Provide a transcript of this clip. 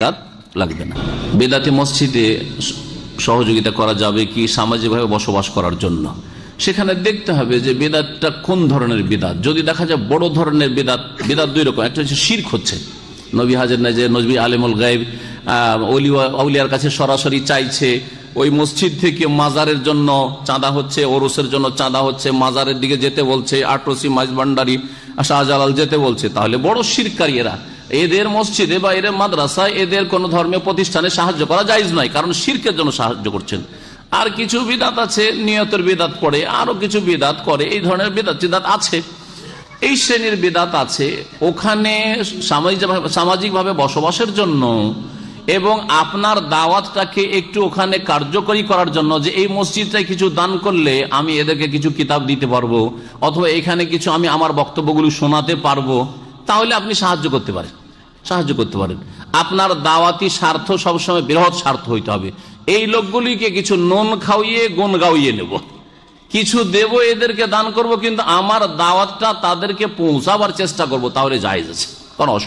লাগবে না। বেদাতি মসজিদে সহযোগিতা করা যাবে কি সামাজিকভাবে বসবাস করার জন্য, সেখানে দেখতে হবে যে বেদাতটা কোন ধরনের বেদাত। যদি দেখা যায় বড় ধরনের বেদাত, বেদাত দুই রকম, একটা হচ্ছে শিরক হচ্ছে, নবী হাজির না যে নবী আলেমুল গায়েব আউলিয়ার কাছে সরাসরি চাইছে, ওই মসজিদ থেকে মাজারের জন্য চাঁদা হচ্ছে, ওরসের জন্য চাঁদা হচ্ছে, মাজারের দিকে যেতে বলছে, আটরসি মাইজভান্ডারি শাহজালাল যেতে বলছে, তাহলে বড় শিরকারী এরা। এদের মসজিদে বা এদের মাদ্রাসায় এদের কোন ধর্মীয় প্রতিষ্ঠানে সাহায্য করা জায়েজ নয়, কারণ শিরকের জন্য সাহায্য করছেন। আর কিছু বিদাত আছে, নিয়তের বিদাত পড়ে, আরো কিছু বিদাত করে, এই ধরনের বিদাত আছে, এই শ্রেণীর বিদাত আছে। ওখানে সামাজিকভাবে বসবাসের জন্য এবং আপনার দাওয়াতটাকে একটু ওখানে কার্যকরী করার জন্য, যে এই মসজিদটায় কিছু দান করলে আমি এদেরকে কিছু কিতাব দিতে পারবো, অথবা এখানে কিছু আমি আমার বক্তব্যগুলো শোনাতে পারবো, তাহলে আপনি সাহায্য করতে পারেন। আপনার দাওয়াতি স্বার্থ সবসময় বৃহৎ স্বার্থ হইতে হবে। এই লোকগুলিকে কিছু নুন খাওয়িয়ে গুণ গাওয়িয়ে নেব, কিছু দেব, এদেরকে দান করব, কিন্তু আমার দাওয়াতটা তাদেরকে পৌঁছাবার চেষ্টা করব, তাহলে জায়েজ আছে, কোনো অসুবিধা